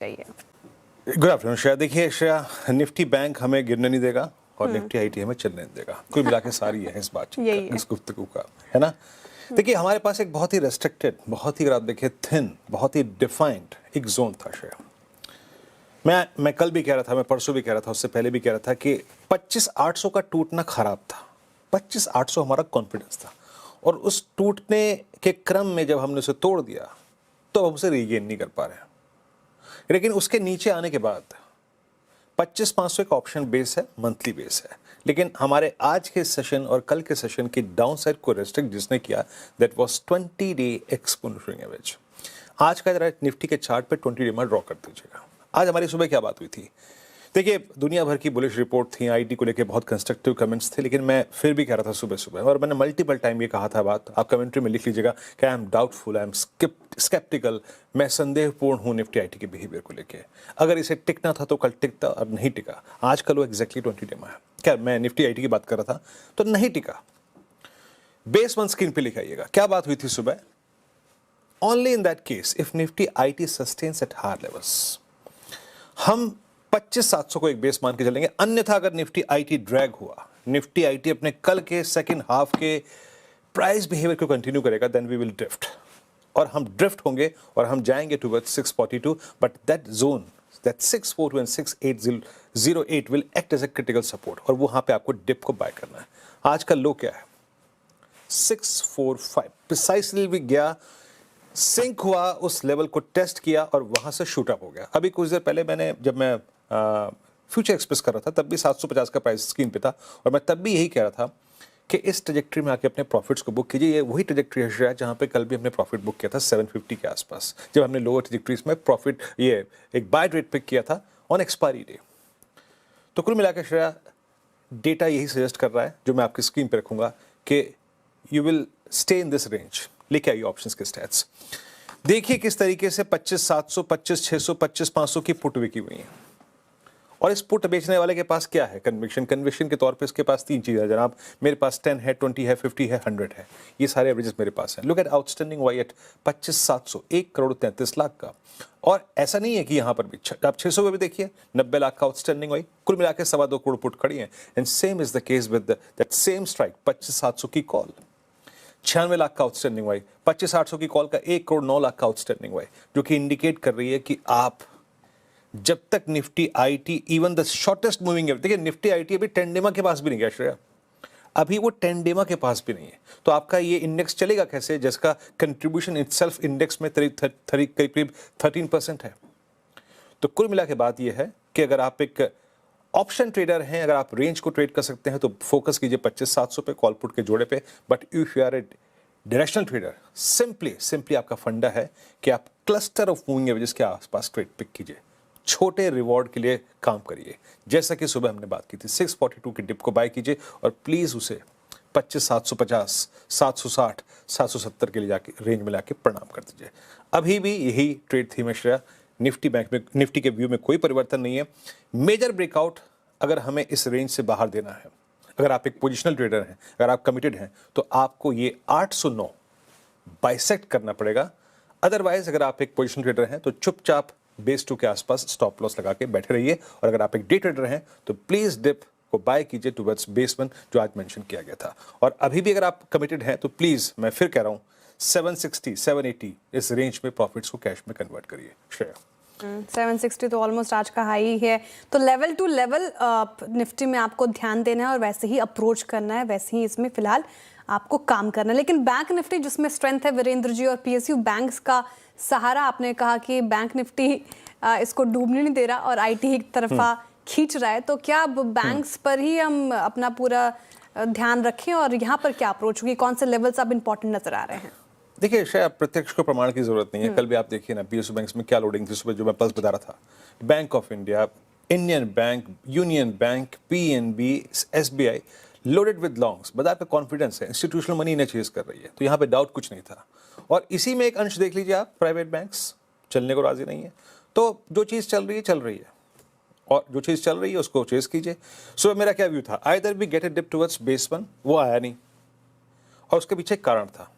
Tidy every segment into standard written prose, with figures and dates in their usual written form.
चाहिए। Good afternoon Shreya. देखिए Shreya, Nifty bank हमें गिरने नहीं देगा और निफ्टी आईटी हमें चलने नहीं देगा। कुल मिला के सारी है इस बातचीत यही का, है। इस गुफ्तगू का, है ना। देखिए हमारे पास एक बहुत ही रेस्ट्रिक्टेड, बहुत ही अगर आप देखिए थिन, बहुत ही डिफाइंड एक जोन था श्रेया। मैं कल भी कह रहा था, मैं परसों भी कह रहा था, उससे पहले भी कह रहा था कि 25,800 का टूटना खराब था। 25,800 हमारा कॉन्फिडेंस था और उस टूटने के क्रम में जब हमने उसे तोड़ दिया तो हम उसे रीगेन नहीं कर पा रहे हैं। लेकिन उसके नीचे आने के बाद 25,500 एक ऑप्शन बेस है, मंथली बेस है। लेकिन हमारे आज के सेशन और कल के सेशन की डाउन साइड को रेस्ट्रिक्ट जिसने किया, that was 20 day exponential average. आज का जरा निफ्टी के चार्ट पे 20 डे में ड्रॉ कर दीजिएगा। आज हमारी सुबह क्या बात हुई थी? देखिए दुनिया भर की बुलिश रिपोर्ट थी, आईटी को लेके बहुत कंस्ट्रक्टिव कमेंट्स थे, लेकिन मैं फिर भी कह रहा था सुबह सुबह, और मैंने मल्टीपल टाइम ये कहा था बात, आप कमेंट्री में लिख लीजिएगा कि I am doubtful, I am sceptical, मैं संदेहपूर्ण हूँ निफ्टी आईटी के बिहेवियर को लेके। अगर इसे टिकना था तो कल टिकता और नहीं टिका। आज कल वो एग्जैक्टली 20 डे में है। क्या मैं निफ्टी आईटी की बात कर रहा था तो नहीं टिका। बेस वन स्क्रीन पे लिखाइएगा क्या बात हुई थी सुबह। Only in that case if Nifty IT sustains at higher levels, हम 25,700 को एक बेस मान के चलेंगे। अन्यथा अगर निफ्टी आईटी ड्रैग हुआ, निफ्टी आईटी अपने कल के सेकंड हाफ के प्राइस बिहेवियर को कंटिन्यू करेगा, देन वी विल ड्रिफ्ट। और हम ड्रिफ्ट होंगे और हम जाएंगे towards 642, but that zone, that 642 and 68008 will act as a critical support, और वहां पे आपको डिप को बाय करना है। आज का लो क्या है? 645 प्रिसाइसली भी गया, सिंक हुआ, उस लेवल को टेस्ट किया और वहां से शूट अप हो गया। अभी कुछ देर पहले जब मैं फ्यूचर एक्सप्रेस कर रहा था तब भी 750 का प्राइस स्क्रीन पे था, और मैं तब भी यही कह रहा था कि इस ट्रेजेक्ट्री में आके अपने प्रॉफिट्स को बुक कीजिए। ये वही ट्रेजेक्ट्री है जहां पे कल भी हमने प्रॉफिट बुक किया था 750 के आसपास, जब हमने लोअर ट्रेजेक्ट्रीज में प्रॉफिट ये एक बाय रेट पिक किया था ऑन एक्सपायरी डे। तो कुल मिलाकर श्रेया, डेटा यही सजेस्ट कर रहा है, जो मैं आपकी स्क्रीन पर रखूंगा, कि you will stay in this range. लेके आइए ऑप्शंस के स्टैट्स, देखिए किस तरीके से 25,700, 25,600, 25,500 की पुट बिकी हुई है। और इस पुट बेचने वाले के पास क्या है? कन्विक्शन के तौर पे इसके पास तीन चीजें हैं जनाब। मेरे पास 10 है, 20 है, 50 है, 100 है। ये सारे एवरेजेस मेरे पास हैं। Look at outstanding Y at 25,700, 1,33,00,000 का। और ऐसा नहीं है कि यहां पर भी आप 600 पे भी देखिए 90 लाख का आउटस्टैंडिंग वाई, कुल मिलाकर 2.25 करोड़ पुट खड़ी है। And same is the case with that same strike 25,700 की कॉल, 96 लाख का आउटस्टैंडिंग वाई, 25,800 की कॉल का 1,09,00,000 का आउटस्टैंडिंग वाई, जो कि इंडिकेट कर रही है कि आप जब तक Nifty IT even the shortest moving average, देखिए निफ्टी आईटी अभी 10 डेमा के पास भी नहीं गया श्रेया, अभी वो 10 डेमा के पास भी नहीं है। तो आपका ये इंडेक्स चलेगा कैसे जिसका कंट्रीब्यूशन इटसेल्फ इंडेक्स में करीब 13% है। तो कुल मिला के बात ये है कि अगर आप एक ऑप्शन ट्रेडर हैं, अगर आप रेंज को ट्रेड कर सकते हैं तो फोकस कीजिए 25,700 पे कॉल पुट के जोड़े पे। But if you are a directional trader, simply आपका फंडा है कि आप क्लस्टर ऑफ मूविंग एवरेजेस के आसपास ट्रेड पिक कीजिए, छोटे रिवॉर्ड के लिए काम करिए। जैसा कि सुबह हमने बात की थी, 642 की डिप को बाय कीजिए और प्लीज उसे 25,750, 760, 770 के लिए जाके रेंज में लाके प्रणाम कर दीजिए। अभी भी यही ट्रेड थी में श्रेया। निफ्टी बैंक में, निफ्टी के व्यू में कोई परिवर्तन नहीं है। मेजर ब्रेकआउट अगर हमें इस रेंज से बाहर देना है, अगर आप एक पोजिशनल ट्रेडर हैं, अगर आप कमिटेड हैं, तो आपको ये 809 बाइसेक्ट करना पड़ेगा। अदरवाइज अगर आप एक पोजिशनल ट्रेडर हैं तो चुपचाप बेस 2 के आसपास स्टॉप लॉस लगा के बैठे रहिए। और अगर आप एक डे ट्रेडर हैं तो प्लीज डिप को बाय कीजिए टुवर्ड्स बेस 1 जो आज मेंशन किया गया था। और अभी भी अगर आप कमिटेड हैं तो प्लीज, मैं फिर कह रहा हूं, 760, 780 इस रेंज में प्रॉफिट्स को कैश में कन्वर्ट करिए श्रेया। 760 तो ऑलमोस्ट आज का हाई है। तो लेवल टू लेवल निफ्टी में आपको ध्यान देना है और वैसे ही अप्रोच करना है, वैसे ही इसमें फिलहाल आपको काम करना है। लेकिन बैंक निफ्टी जिसमें स्ट्रेंथ है, वीरेंद्र जी, और पीएसयू बैंक्स का सहारा, आपने कहा कि बैंक निफ्टी इसको डूबने नहीं दे रहा और आईटी एक तरफा खींच रहा है, तो क्या अब बैंक्स पर ही हम अपना पूरा ध्यान रखें और यहाँ पर क्या अप्रोच होगी? कौन से लेवल्स अब इंपॉर्टेंट नजर आ रहे हैं? देखिए शायद प्रत्यक्ष को प्रमाण की जरूरत नहीं है। कल भी आप देखिए ना पीएसयू बैंक्स में क्या लोडिंग थी सुबह, जो मैं पल्स बता रहा था। Bank of India, Indian bank, union bank, PNB, SBI loaded with longs. बाजार पे कॉन्फिडेंस है, इंस्टीट्यूशनल मनी इन्हें चेज कर रही है, तो यहाँ पे डाउट कुछ नहीं था। और इसी में एक अंश देख लीजिए आप, प्राइवेट बैंक्स चलने को राजी नहीं है। तो जो चीज़ चल रही है, और जो चीज़ चल रही है उसको चेज कीजिए। सो मेरा क्या व्यू था, either we get a dip towards base 1, वो आया नहीं, और उसके पीछे एक कारण था।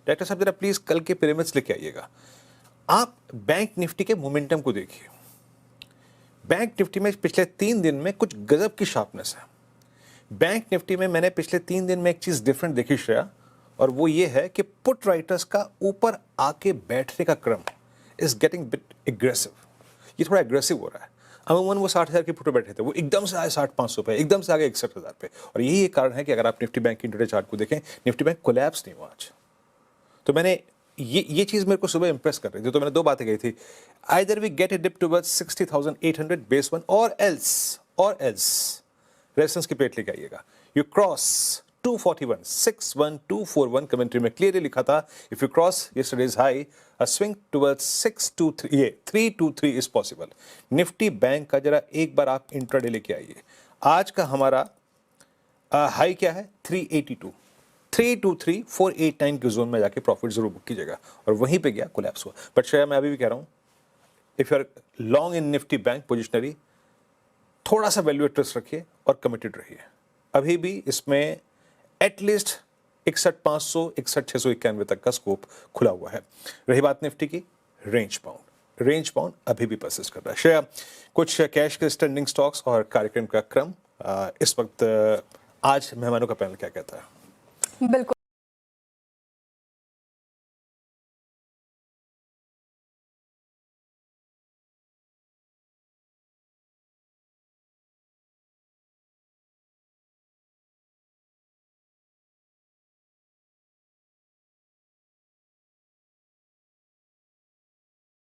डायरेक्टर साहब जरा प्लीज कल के पिरामिड्स लेके आइएगा। आप बैंक निफ्टी के मोमेंटम को देखिए, बैंक निफ्टी में पिछले 3 दिन में कुछ गजब की शार्पनेस है। बैंक निफ्टी में मैंने पिछले 3 दिन में एक चीज डिफरेंट देखी श्रेया, और वो ये है कि पुट राइटर्स का ऊपर आके बैठने का क्रम इज गेटिंग बिट एग्रेसिव। ये थोड़ा एग्रेसिव हो रहा है। अमूमन वो 60,000 के पुट पे बैठे थे, वो एकदम से आए 60-500 पे, एकदम से आगे 61,000 पे। और यही एक कारण है कि अगर आप निफ्टी बैंक की इंट्राडे चार्ट को देखें, निफ्टी बैंक कोलैप्स नहीं हुआ आज। तो मैंने ये चीज मेरे को सुबह इंप्रेस कर रही थी। तो मैंने 2 बातें कही थी, either we get a dip towards 60,800 base 1 और एल्स रेजिस्टेंस की प्लेट लेके आइएगा। यू क्रॉस 241 61241 कमेंट्री में क्लियरली लिखा था, if you cross yesterday's high a swing towards 623 ये 323 इज पॉसिबल। निफ्टी बैंक का जरा एक बार आप इंट्राडे लेके आइए। आज का हमारा हाई क्या है? 382 323 489 के जोन में जाके प्रॉफिट जरूर बुक कीजिएगा। और वहीं पे गया, कोलैप्स हुआ। बट श्रेया मैं अभी भी कह रहा हूं, if you are long in Nifty Bank पोजिशनरी, थोड़ा सा वैल्यू एट रिस्क रखिए और कमिटेड रहिए। अभी भी इसमें एटलीस्ट 61,500 61,691 तक का स्कोप खुला हुआ है। रही बात निफ्टी की, रेंज बाउंड अभी भी परसिस्ट कर रहा है। श्रेया, कुछ कैश के स्टैंडिंग स्टॉक्स और कार्यक्रम का क्रम इस वक्त आज मेहमानों का पैनल क्या कहता है? बिल्कुल।